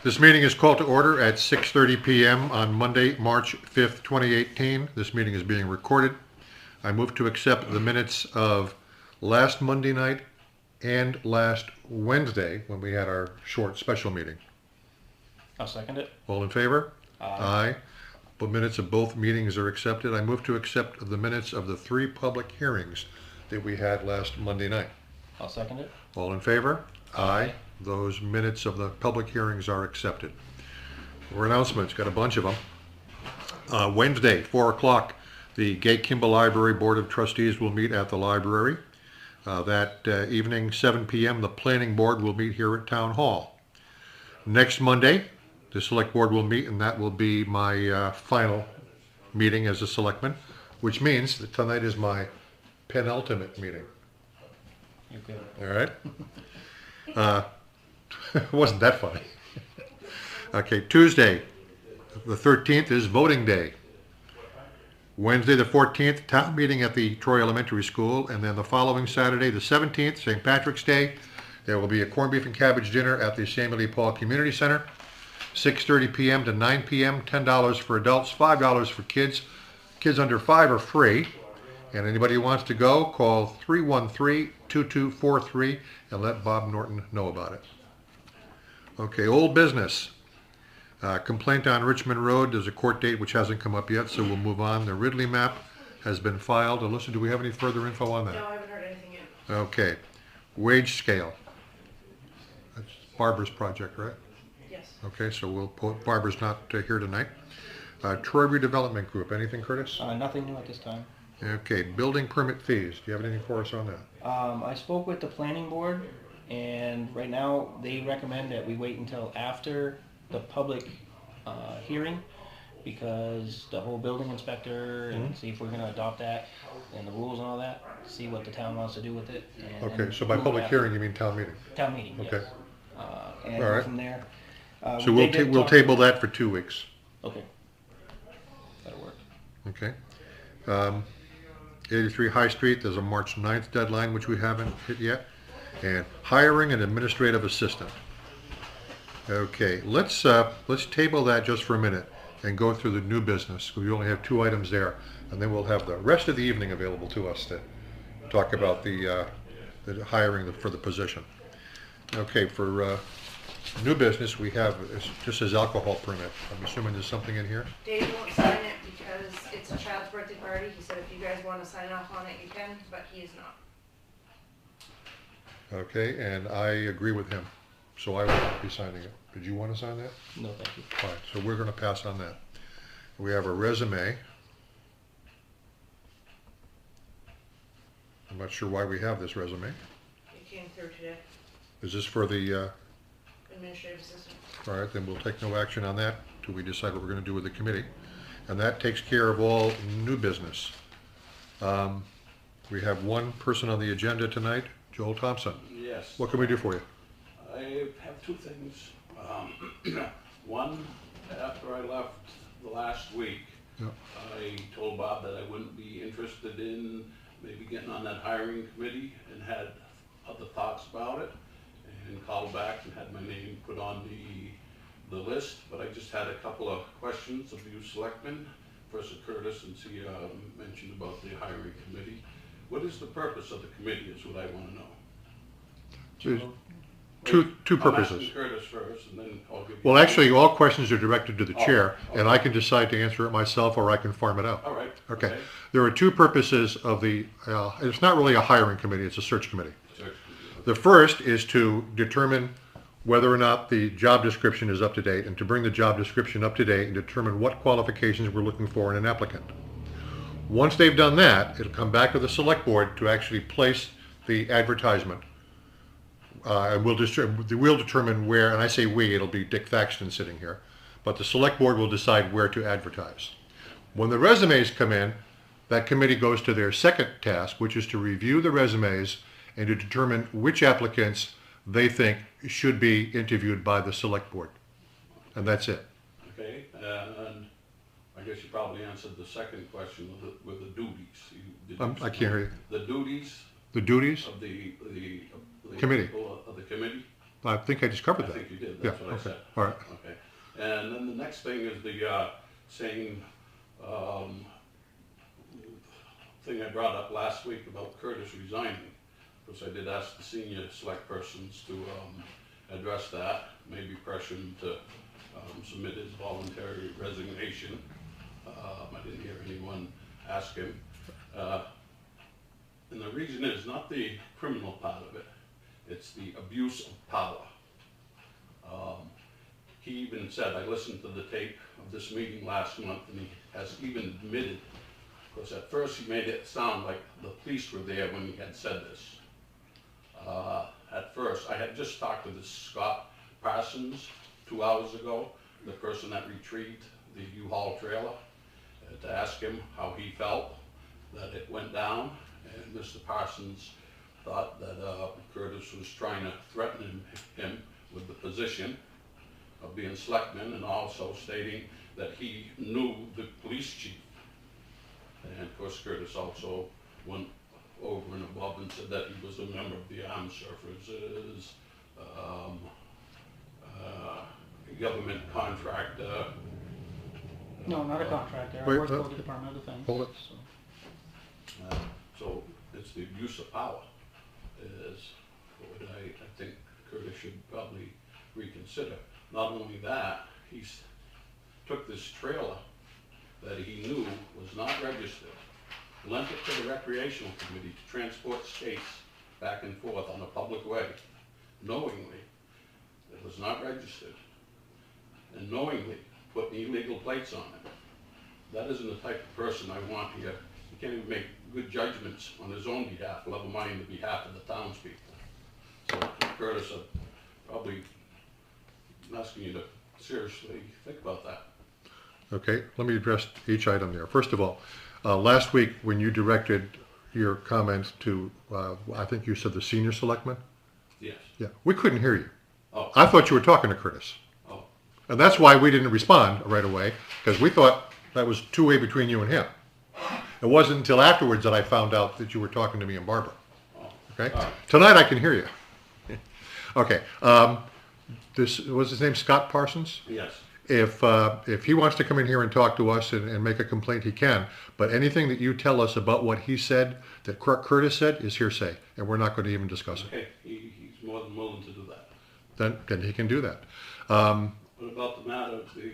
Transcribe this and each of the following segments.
This meeting is called to order at 6:30 p.m. on Monday, March 5th, 2018. This meeting is being recorded. I move to accept the minutes of last Monday night and last Wednesday when we had our short special meeting. I'll second it. All in favor? Aye. The minutes of both meetings are accepted. I move to accept the minutes of the 3 public hearings that we had last Monday night. I'll second it. All in favor? Aye. Those minutes of the public hearings are accepted. For announcements, got a bunch of them. Wednesday, 4 o'clock, the Gay Kimball Library Board of Trustees will meet at the library. That evening, 7 p.m., the Planning Board will meet here at Town Hall. Next Monday, the Select Board will meet, and that will be my final meeting as a Selectman, which means that tonight is my penultimate meeting. You're good. All right? It wasn't that funny. Okay, Tuesday, the 13th is voting day. Wednesday, the 14th, town meeting at the Troy Elementary School, and then the following Saturday, the 17th, St. Patrick's Day, there will be a corned beef and cabbage dinner at the Samuel E. Paul Community Center, 6:30 p.m. to 9 p.m., $10 for adults, $5 for kids. Kids under 5 are free. And anybody who wants to go, call 313-2243 and let Bob Norton know about it. Okay, old business. Complaint on Richmond Road. There's a court date which hasn't come up yet, so we'll move on. The Ridley map has been filed. Alyssa, do we have any further info on that? No, I haven't heard anything yet. Okay. Wage scale. That's Barbara's project, right? Yes. Okay, so we'll put, Barbara's not here tonight. Troy Redevelopment Group. Anything, Curtis? Nothing new at this time. Okay, building permit fees. Do you have anything for us on that? I spoke with the planning board, and right now they recommend that we wait until after the public hearing, because the whole building inspector and see if we're going to adopt that and the rules and all that, see what the town wants to do with it. And Okay, so by public hearing you mean town meeting? Town meeting, Okay. yes. And All go right. from there. So we'll table that for 2 weeks. Okay. That'll work. Okay. 83 High Street, there's a March 9th deadline which we haven't hit yet. And hiring an administrative assistant. Okay, let's table that just for a minute and go through the new business. We only have 2 items there, and then we'll have the rest of the evening available to us to talk about the hiring for the position. Okay, for new business we have just as alcohol permit. I'm assuming there's something in here. Dave won't sign it because it's a child's birthday party. He said if you guys want to sign off on it, you can, but he is not. Okay, and I agree with him, so I will not be signing it. Did you want to sign that? No, thank you. Fine, so we're going to pass on that. We have a resume. I'm not sure why we have this resume. It came through today. Is this for the, Administrative assistant. all right, then we'll take no action on that till we decide what we're going to do with the committee. And that takes care of all new business. We have one person on the agenda tonight, Joel Thompson. Yes. What can we do for you? I have 2 things. One, after I left the last week, Yeah. I told Bob that I wouldn't be interested in maybe getting on that hiring committee, and had other thoughts about it, and called back and had my name put on the list. But I just had a couple of questions of you selectmen. First of Curtis, and she mentioned about the hiring committee. What is the purpose of the committee is what I want to know. There's two I'm purposes. asking Curtis first, and then I'll give you. Well, actually, all questions are directed to the Oh, chair, and okay. I can decide to answer it myself, or I can farm it out. All right. Okay. There are 2 purposes of the, it's not really a hiring committee, it's a search committee. Sure. The first is to determine whether or not the job description is up to date, and to bring the job description up to date and determine what qualifications we're looking for in an applicant. Once they've done that, it'll come back to the select board to actually place the advertisement. And we'll determine where, and I say we, it'll be Dick Thaxton sitting here, but the select board will decide where to advertise. When the resumes come in, that committee goes to their second task, which is to review the resumes and to determine which applicants they think should be interviewed by the select board. And that's it. Okay, and I guess you probably answered the second question with the duties. I can't hear you. The duties The duties? of the Committee. people of the committee? I think I just covered I that. think you did, Yeah, that's what I okay, said. all right. And then the next thing is the same thing I brought up last week about Curtis resigning. Of course, I did ask the senior select persons to address that, maybe pressure him to submit his voluntary resignation. I didn't hear anyone ask him. And the reason is not the criminal part of it, it's the abuse of power. He even said, I listened to the tape of this meeting last month, and he has even admitted, because at first he made it sound like the police were there when he had said this. At first, I had just talked to this Scott Parsons 2 hours ago, the person that retrieved the U-Haul trailer, to ask him how he felt that it went down. And Mr. Parsons thought that Curtis was trying to threaten him with the position of being selectman, and also stating that he knew the police chief. And of course, Curtis also went over and above and said that he was a member of the Armed Services, government contractor. No, not a contractor. I Wait, work for the Department of Defense. hold it. So it's the abuse of power is what I think Curtis should probably reconsider. Not only that, took this trailer that he knew was not registered, lent it to the recreational committee to transport skates back and forth on a public way, knowingly it was not registered, and knowingly put illegal plates on it. That isn't the type of person I want here. He can't even make good judgments on his own behalf, never mind the behalf of the townspeople. So Curtis, I'm probably asking you to seriously think about that. Okay, let me address each item there. First of all, last week when you directed your comments to, I think you said the senior selectman? Yes. Yeah, we couldn't hear you. Oh. I thought you were talking to Curtis. Oh. And that's why we didn't respond right away, because we thought that was two-way between you and him. It wasn't until afterwards that I found out that you were talking to me and Barbara. Oh. Okay? All right. Tonight I can hear you. Okay. This was his name, Scott Parsons? Yes. If he wants to come in here and talk to us and make a complaint, he can. But anything that you tell us about what he said, that Curtis said, is hearsay, and we're not going to even discuss it. Okay, he's more than willing to do that. Then he can do that. What about the matter of the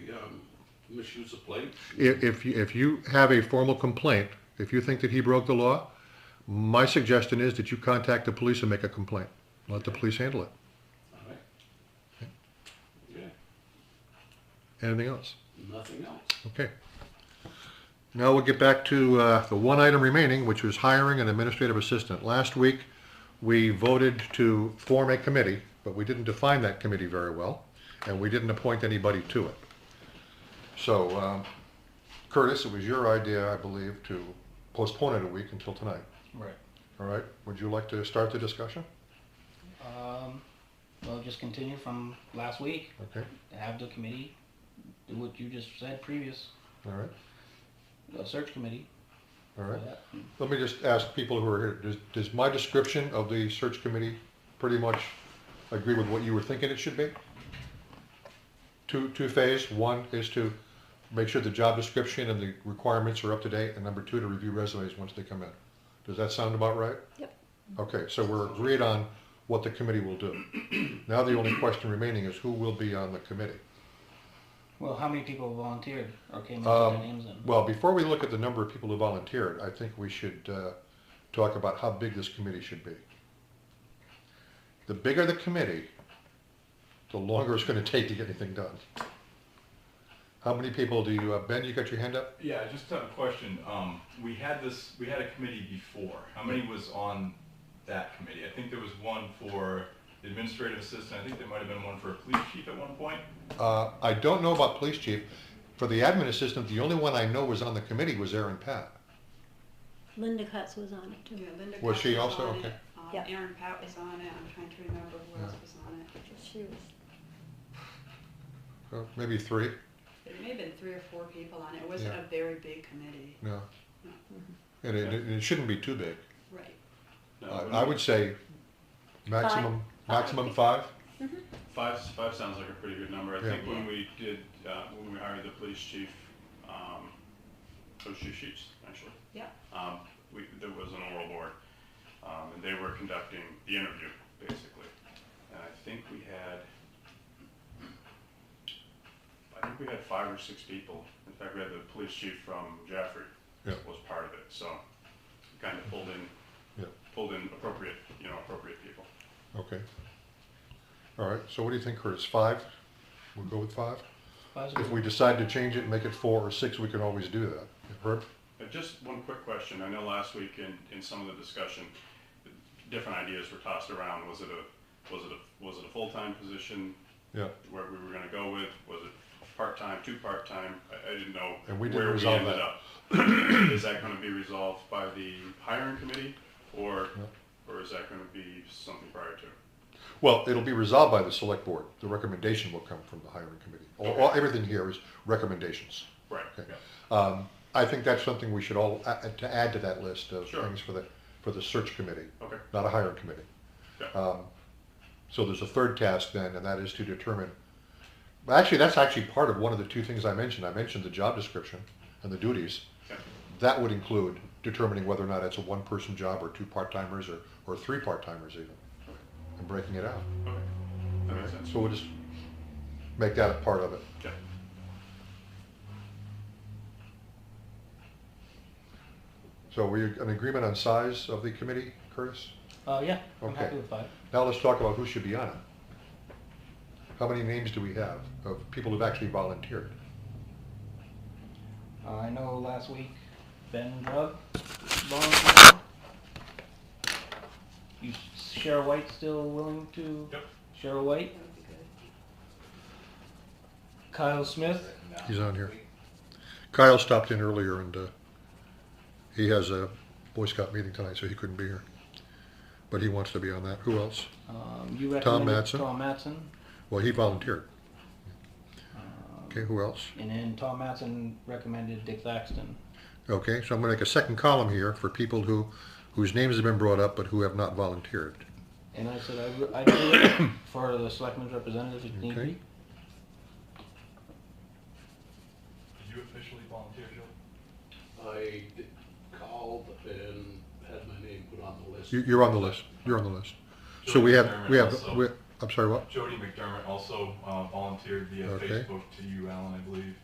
misuse of plates? If you have a formal complaint, if you think that he broke the law, my suggestion is that you contact the police and make a complaint. Let the police handle it. All right. Okay. Anything else? Nothing else. Okay. Now we'll get back to the one item remaining, which was hiring an administrative assistant. Last week, we voted to form a committee, but we didn't define that committee very well, and we didn't appoint anybody to it. So, Curtis, it was your idea, I believe, to postpone it a week until tonight. Right. All right? Would you like to start the discussion? Well, just continue from last week. Okay. Have the committee do what you just said previous, All right. the search committee. All right. for that. Let me just ask people who are here, does my description of the search committee pretty much agree with what you were thinking it should be? Two phase. One is to make sure the job description and the requirements are up to date, and number two, to review resumes once they come in. Does that sound about right? Yep. Okay, so we're agreed on what the committee will do. Now the only question remaining is who will be on the committee. Well, how many people volunteered or came in to put their names in? Well, before we look at the number of people who volunteered, I think we should talk about how big this committee should be. The bigger the committee, the longer it's going to take to get anything done. How many people do you, Ben, you got your hand up? Yeah, I just have a question. We had a committee before. How many was on that committee? I think there was one for the administrative assistant. I think there might have been one for a police chief at one point. I don't know about police chief. For the admin assistant, the only one I know was on the committee was Aaron Pat. Linda Cutts was on it too. Yeah, Linda Was Cutts she also? on Okay. it. Yeah. Aaron Pat was on it. I'm trying to remember who else was on it. She was. Maybe three? There may have been 3 or 4 people on it. It wasn't Yeah. a very big committee. No. No. And it shouldn't be too big. Right. No, I would say maximum 5. Five sounds like a pretty good number. I Yeah. think when we hired the police chief, it was Chief Sheats, actually. Yeah. There was an oral board, and they were conducting the interview, basically. And I think we had 5 or 6 people. In fact, we had the police chief from Jaffrey Yeah. was part of it, so kind of pulled in appropriate people. Okay. All right, so what do you think, Curtis? 5? We'll go with 5? If we decide to change it and make it 4 or 6, we can always do that. Herb? Just one quick question. I know last week in some of the discussion, different ideas were tossed around. Was it a full-time position? Yeah. Where we were going to go with? Was it part-time, 2 part-time? I didn't know And we didn't where we resolve ended that. up. Is that going to be resolved by the hiring committee, or is that going to be something prior to? Well, it'll be resolved by the select board. The recommendation will come from the hiring committee. Everything here is recommendations. Right. Okay. Yeah. I think that's something we should all to add to that list of Sure. things for the search committee, Okay. not a hiring committee. Yeah. So there's a third task then, and that is to determine. Well, actually, that's actually part of one of the 2 things I mentioned. I mentioned the job description and the duties. Yeah. That would include determining whether or not it's a 1-person job or 2 part-timers or 3 part-timers even, and breaking it out. Okay. That makes sense. So we'll just make that a part of it. Yeah. So were you in agreement on size of the committee, Curtis? Yeah, I'm Okay. happy with 5. Now let's talk about who should be on it. How many names do we have of people who've actually volunteered? I know last week Ben Drugg volunteered. Cheryl White still willing to? Yep. Cheryl White. That would be good. Kyle Smith. He's on here. Kyle stopped in earlier and he has a Boy Scout meeting tonight, so he couldn't be here. But he wants to be on that. Who else? You recommended Matson. Tom Matson. Well, he volunteered. Okay, who else? And then Tom Matson recommended Dick Thaxton. Okay, so I'm going to make a second column here for people whose names have been brought up but who have not volunteered. And I said I'd do it for the selectmen's representative if need Okay. be. Did you officially volunteer, Joe? I called and had my name put on the list. You're on the list. You're on the list. So Jody we McDermott have, also. I'm sorry, what? Jody McDermott also volunteered via Okay. Facebook to you, Allan, I believe.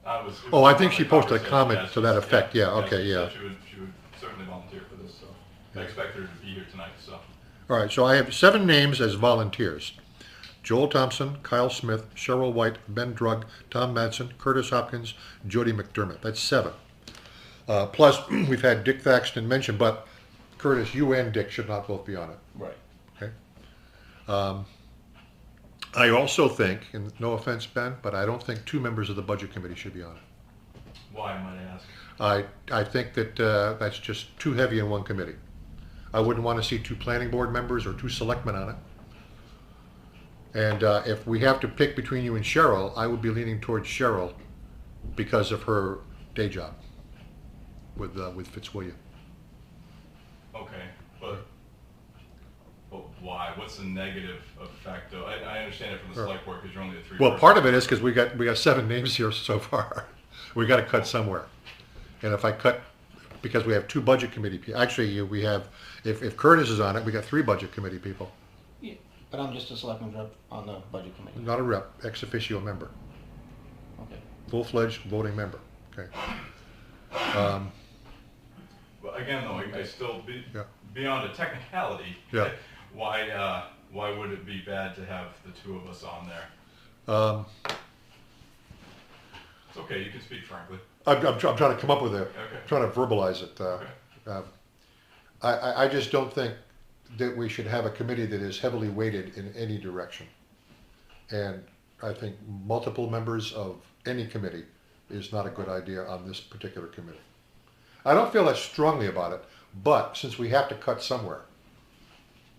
It was Oh, I part think of she the posted a conversation. comment Yeah, to that effect. Yeah, okay, she yeah. said she would certainly volunteer for this, so Yeah. I expect her to be here tonight, so. All right, so I have 7 names as volunteers. Joel Thompson, Kyle Smith, Cheryl White, Ben Drugg, Tom Madsen, Curtis Hopkins, Jody McDermott. That's 7. Plus, we've had Dick Thaxton mentioned, but Curtis, you and Dick should not both be on it. Right. Okay. I also think, and no offense, Ben, but I don't think 2 members of the budget committee should be on it. Why, might I ask? I think that that's just too heavy in one committee. I wouldn't want to see 2 planning board members or 2 selectmen on it. And if we have to pick between you and Cheryl, I would be leaning towards Cheryl because of her day job with Fitzwilliam. Okay, but why? What's the negative effect though? I understand it from the Sure. select board because you're only a 3. Well, part of it is because we got 7 names here so far. We got to cut somewhere. And if I cut, because we have 2 budget committee people, actually we have, if Curtis is on it, we got 3 budget committee people. Yeah. But I'm just a selectman's rep on the budget committee. Not a rep, ex officio member, Okay. full-fledged voting member. Okay. But again though, I still, Yeah. beyond a technicality, Yeah. why would it be bad to have the 2 of us on there? It's okay, you can speak frankly. I'm trying to come up with Okay. trying to verbalize it. Okay. I just don't think that we should have a committee that is heavily weighted in any direction. And I think multiple members of any committee is not a good idea on this particular committee. I don't feel that strongly about it, but since we have to cut somewhere,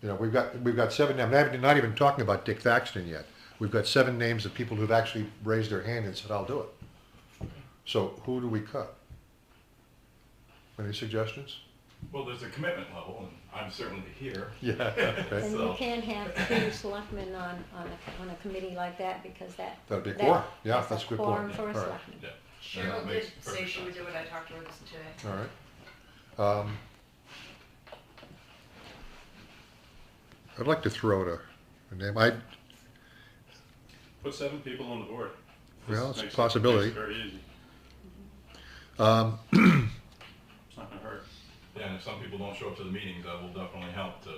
you know, we've got 7 names. I'm not even talking about Dick Thaxton yet. We've got 7 names of people who've actually raised their hand and said, "I'll do it." So who do we cut? Any suggestions? Well, there's a commitment level, and I'm certainly here. Yeah, okay. And you So- can't have two selectmen on a committee like that because That'd be a quorum. Yeah, that's that's a good quorum point. for a All right. selectman. Yeah. Cheryl that did makes say perfect she would sense. do it, I talked to her today. All right. I'd like to throw out a name. Put 7 people on the board. Well, This it's a makes possibility. makes it very easy. It's not gonna hurt. Yeah, and if some people don't show up to the meetings, that will definitely help to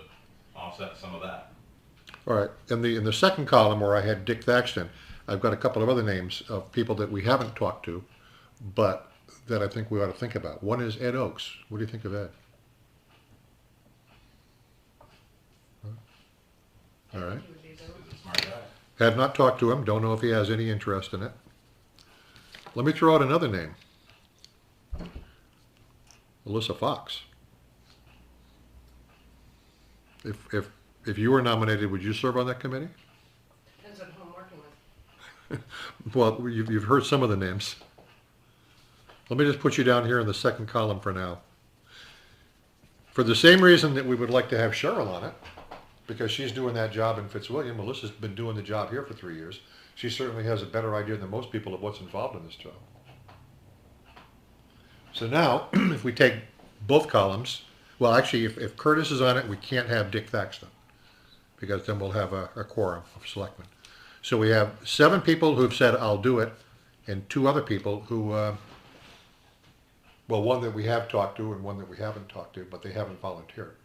offset some of that. All right, in the second column where I had Dick Thaxton, I've got a couple of other names of people that we haven't talked to, but that I think we ought to think about. One is Ed Oakes. What do you think of Ed? All right. He would be the- He's a smart guy. Have not talked to him, don't know if he has any interest in it. Let me throw out another name. Alissa Fox. If you were nominated, would you serve on that committee? Depends on who I'm working with. Well, you've heard some of the names. Let me just put you down here in the second column for now. For the same reason that we would like to have Cheryl on it, because she's doing that job in Fitzwilliam. Melissa's been doing the job here for 3 years. She certainly has a better idea than most people of what's involved in this job. So now, if we take both columns, well, actually, if Curtis is on it, we can't have Dick Thaxton, because then we'll have a quorum of selectmen. So we have 7 people who've said, I'll do it, and 2 other people who, well, one that we have talked to and one that we haven't talked to, but they haven't volunteered.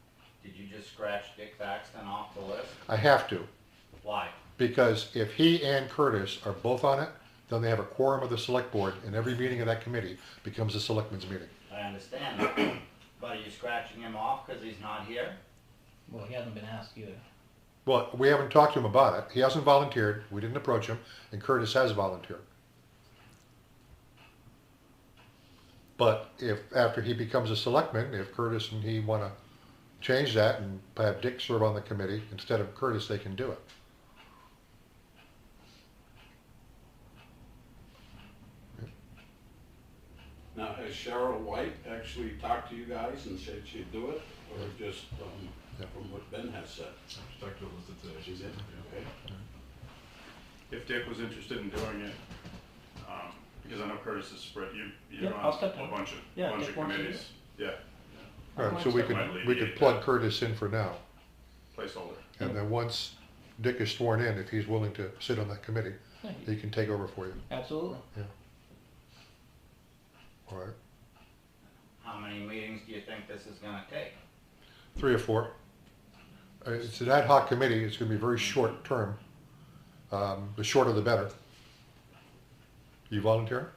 Did you just scratch Dick Thaxton off the list? I have to, Why? because if he and Curtis are both on it, then they have a quorum of the select board, and every meeting of that committee becomes a selectmen's meeting. I understand that, but are you scratching him off because he's not here? Well, he hasn't been asked either. Well, we haven't talked to him about it. He hasn't volunteered. We didn't approach him, and Curtis has volunteered. But if, after he becomes a selectman, if Curtis and he want to change that and have Dick serve on the committee instead of Curtis, they can do it. Now, has Cheryl White actually talked to you guys and said she'd do it, or just from what Ben has said? Dr. Alyssa today, She's in, okay. If Dick was interested in doing it, because I know Curtis is spread, you're Yeah, on I'll step a in. bunch Yeah, of Dick wants to do committees. Yeah, All right, so we could plug Curtis in for now. placeholder. And then once Dick is sworn in, if he's willing to sit on that committee, Yeah, he can take over for you. absolutely. All right, How many meetings do you think this is gonna take? 3 or 4. It's an ad hoc committee. It's going to be very short term. The shorter the better. You volunteer?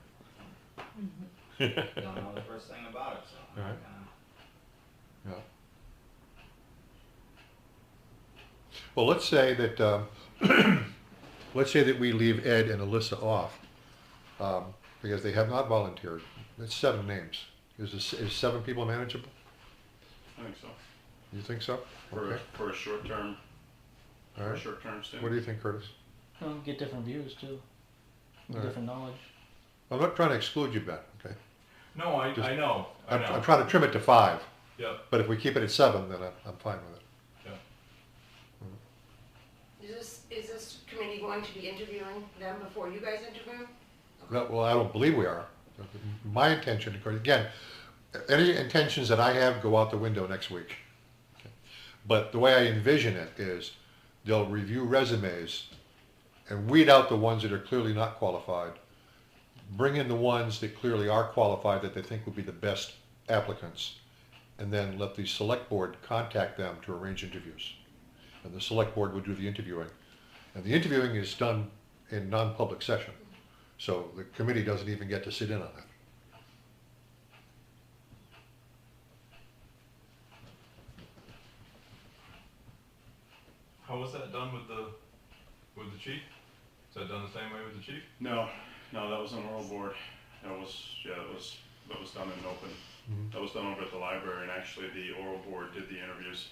Don't know the first thing about it, so I'm All right. not Yeah. Well, let's say that let's say that we leave Ed and Alissa off because they have not volunteered. That's 7 names. Is 7 people manageable? I think so. You think so? Okay. For a short term, All for a right. short term stint. What do you think, Curtis? Well, get different views too. All right. Different knowledge. I'm not trying to exclude you, Ben. Okay. No, I know. I know. I'm trying to trim it to 5. Yep. But if we keep it at 7, then I'm fine with it. Is this committee going to be interviewing them before you guys interview? No, well, I don't believe we are. My intention, of course, again, any intentions that I have go out the window next week. But the way I envision it is they'll review resumes and weed out the ones that are clearly not qualified, bring in the ones that clearly are qualified that they think would be the best applicants, and then let the select board contact them to arrange interviews. And the select board would do the interviewing. And the interviewing is done in non-public session. So the committee doesn't even get to sit in on it. How was that done with the chief? Is that done the same way with the chief? No, that was an oral board. That was done in open. Mhm. That was done over at the library, and actually the oral board did the interviews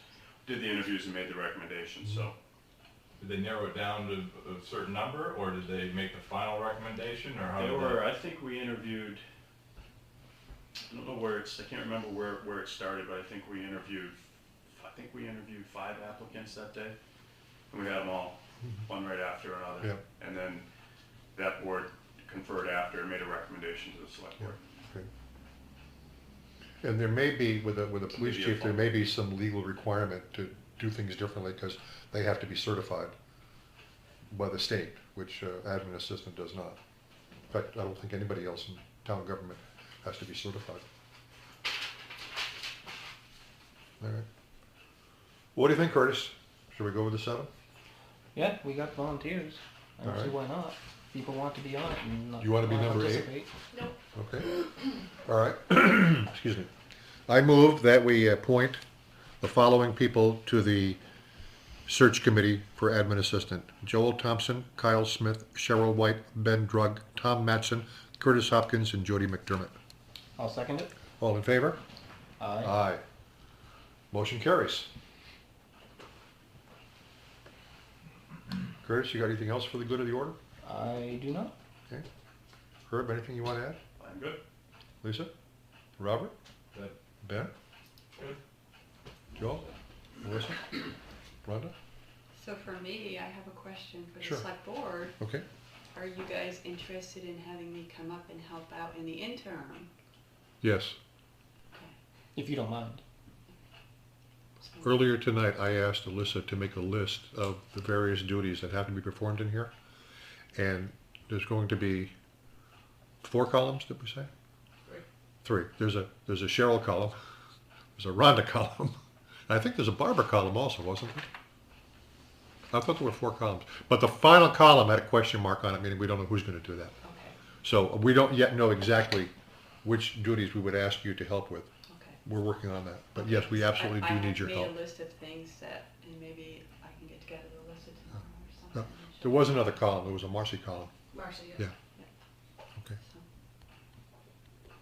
and made the recommendations, so. Did they narrow it down to a certain number, or did they make the final recommendation, or how They did were, I think we interviewed, I don't know where I can't remember where it started, but I think we interviewed 5 applicants that day. And we had them all, one right after another. Yeah. And then that board conferred after and made a recommendation to the select board. Okay. And there may be, with a police Maybe a chief, there phone. may be some legal requirement to do things differently because they have to be certified by the state, which admin assistant does not. In fact, I don't think anybody else in town government has to be certified. All right. What do you think, Curtis? Should we go with the 7? Yeah, we got volunteers. I don't All see right. why not. People want to be on it and not You wanna be wanna number 8? participate. Nope. Okay. All right. Excuse me. I move that we appoint the following people to the search committee for admin assistant: Joel Thompson, Kyle Smith, Cheryl White, Ben Drugg, Tom Matson, Curtis Hopkins, and Jody McDermott. I'll second it. All in favor? Aye. Aye. Motion carries. Curtis, you got anything else for the good of the order? I do not. Okay. Herb, anything you want to add? I'm good. Lisa? Robert? Good. Ben? Good. Joel? Melissa? Rhonda? So for me, I have a question for the Sure. select board. Okay. Are you guys interested in having me come up and help out in the interim? Yes. If you don't mind. So- Earlier tonight, I asked Alissa to make a list of the various duties that have to be performed in here. And there's going to be 4 columns, did we say? 3. There's a Cheryl column. There's a Rhonda column. And I think there's a Barbara column also, wasn't there? I thought there were 4 columns. But the final column had a question mark on it, meaning we don't know who's going to do that. Okay, So we don't yet know exactly which duties we would ask you to help with. okay. We're working on that. But yes, we absolutely do need your I help. made a list of things that, and maybe I can get together the list of tomorrow or something. There was another column. There was a Marcy column. Marcia, Yeah. yes. Okay. So,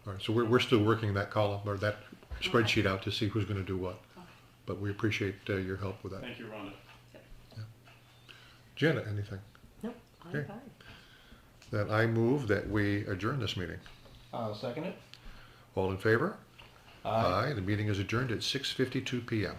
All right. So we're still working that column or that spreadsheet out to see who's going to do what. Okay. But we appreciate your help with that. Thank you, Rhonda. Janet, anything? Nope, I'm Okay. fine. Then I move that we adjourn this meeting. I'll second it. All in favor? Aye. The meeting is adjourned at 6:52 p.m.